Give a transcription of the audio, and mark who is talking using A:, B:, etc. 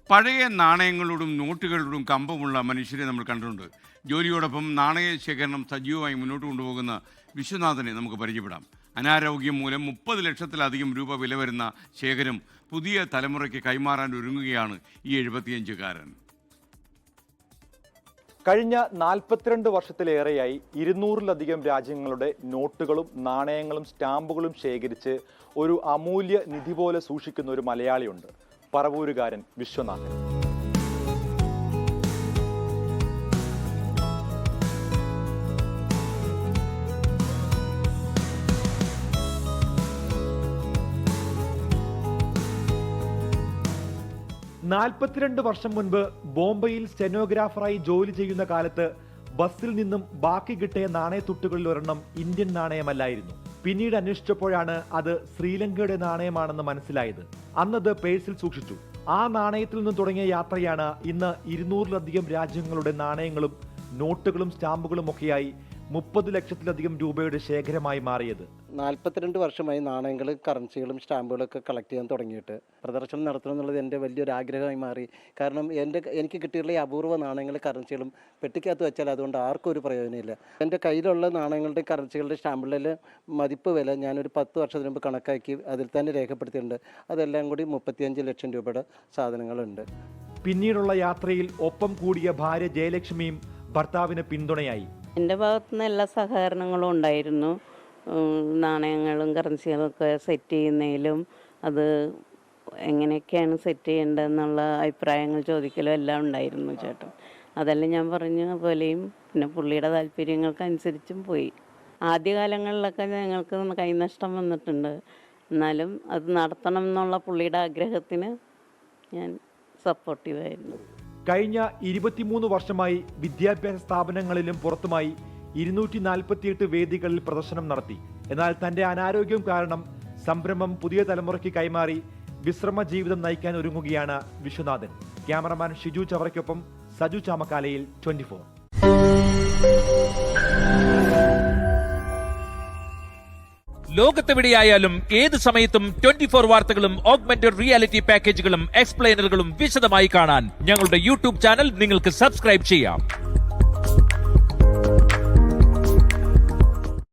A: പഴയ നാണയങ്ങളോടും നോട്ടുകളോടും കമ്പമുള്ള മനുഷ്യരെ നമ്മൾ കണ്ടിട്ടുണ്ട്. ജോലിയോടൊപ്പം നാണയ ശേഖരണം സജീവമായി മുന്നോട്ട് കൊണ്ടുപോകുന്ന വിശ്വനാഥനെ നമുക്ക് പരിചയപ്പെടാം. അനാരോഗ്യം മൂലം 30 ലക്ഷത്തിലധികം രൂപ വില വരുന്ന ശേഖരം പുതിയ തലമുറയ്ക്ക് കൈമാറാൻ ഒരുങ്ങുകയാണ് ഈ 75-കാരൻ.
B: കഴിഞ്ഞ 42 വർഷത്തിലേറെയായി 200-ലധികം രാജ്യങ്ങളുടെ നോട്ടുകളും നാണയങ്ങളും സ്റ്റാമ്പുകളും ശേഖരിച്ച് ഒരു അമൂല്യ നിധി പോലെ സൂക്ഷിക്കുന്ന ഒരു മലയാളിയുണ്ട്, പറവൂരുകാരൻ വിശ്വനാഥൻ. നാൽപ്പത്തിരണ്ട് വർഷം മുൻപ് ബോംബെയിൽ സ്റ്റെനോഗ്രാഫറായി ജോലി ചെയ്യുന്ന കാലത്ത് ബസ്സിൽ നിന്നും ബാക്കി കിട്ടിയ നാണയത്തുട്ടുകളിൽ ഒരെണ്ണം ഇന്ത്യൻ നാണയമല്ലായിരുന്നു. പിന്നീട് അന്വേഷിച്ചപ്പോഴാണ് അത് ശ്രീലങ്കയുടെ നാണയമാണെന്ന് മനസ്സിലായത്. അന്നത് പേഴ്സിൽ സൂക്ഷിച്ചു. ആ നാണയത്തിൽ നിന്ന് തുടങ്ങിയ യാത്രയാണ് ഇന്ന് 200-ലധികം രാജ്യങ്ങളുടെ നാണയങ്ങളും നോട്ടുകളും സ്റ്റാമ്പുകളും ഒക്കെയായി 30 ലക്ഷത്തിലധികം രൂപയുടെ ശേഖരമായി മാറിയത്.
C: 42 വർഷമായി നാണയങ്ങളും കറൻസികളും സ്റ്റാമ്പുകളും ഒക്കെ കളക്ട് ചെയ്യാൻ തുടങ്ങിയിട്ട് പ്രദർശനം നടത്തണം എന്നുള്ളത് എൻ്റെ വലിയൊരു ആഗ്രഹമായി മാറി. കാരണം എനിക്ക് കിട്ടിയിട്ടുള്ള ഈ അപൂർവ നാണയങ്ങളും കറൻസികളും പെട്ടിക്കകത്ത് വെച്ചാൽ അതുകൊണ്ട് ആർക്കും ഒരു പ്രയോജനമില്ല. എൻ്റെ കയ്യിലുള്ള നാണയങ്ങളുടെ കറൻസികളുടെ സ്റ്റാമ്പുകളിലെ മതിപ്പ് വില ഞാനൊരു 10 വർഷത്തിന് മുമ്പ് കണക്കാക്കി അതിൽ തന്നെ രേഖപ്പെടുത്തിയിട്ടുണ്ട്. അതെല്ലാം കൂടി 35 ലക്ഷം രൂപയുടെ സാധനങ്ങളുണ്ട്.
B: പിന്നീടുള്ള യാത്രയിൽ ഒപ്പം കൂടിയ ഭാര്യ ജയലക്ഷ്മിയും ഭർത്താവിന് പിന്തുണയായി.
D: എൻ്റെ ഭാഗത്തുനിന്ന് എല്ലാ സഹകരണങ്ങളും ഉണ്ടായിരുന്നു. നാണയങ്ങളും കറൻസികളും ഒക്കെ സെറ്റ് ചെയ്യുന്നതിലും അത് എങ്ങനെയൊക്കെയാണ് സെറ്റ് ചെയ്യേണ്ടതെന്നുള്ള അഭിപ്രായങ്ങൾ ചോദിക്കലും എല്ലാം ഉണ്ടായിരുന്നു ചേട്ടൻ. അതെല്ലാം ഞാൻ പറഞ്ഞ പോലെയും പിന്നെ പുള്ളിയുടെ താല്പര്യങ്ങൾക്കനുസരിച്ചും പോയി. ആദ്യകാലങ്ങളിലൊക്കെ ഞങ്ങൾക്ക് കൈനഷ്ടം വന്നിട്ടുണ്ട്. എന്നാലും അത് നടത്തണം എന്നുള്ള പുള്ളിയുടെ ആഗ്രഹത്തിന് ഞാൻ സപ്പോർട്ടീവായിരുന്നു.
B: കഴിഞ്ഞ 23 വർഷമായി വിദ്യാഭ്യാസ സ്ഥാപനങ്ങളിലും പുറത്തുമായി 248 വേദികളിൽ പ്രദർശനം നടത്തി. എന്നാൽ തന്റെ അനാരോഗ്യം കാരണം സംരംഭം പുതിയ തലമുറയ്ക്ക് കൈമാറി വിശ്രമ ജീവിതം നയിക്കാൻ ഒരുങ്ങുകയാണ് വിശ്വനാഥൻ. ക്യാമറമാൻ ഷിജു ചവറയ്ക്കൊപ്പം സജു ചാമക്കാലയിൽ 24.
E: ലോകത്തെവിടെയായാലും ഏത് സമയത്തും 24 വാർത്തകളും ഓഗ്മെന്റഡ് റിയാലിറ്റി പാക്കേജുകളും എക്സ്പ്ലെയിനറുകളും വിശദമായി കാണാൻ ഞങ്ങളുടെ യൂട്യൂബ് ചാനൽ നിങ്ങൾക്ക് സബ്സ്ക്രൈബ് ചെയ്യാം.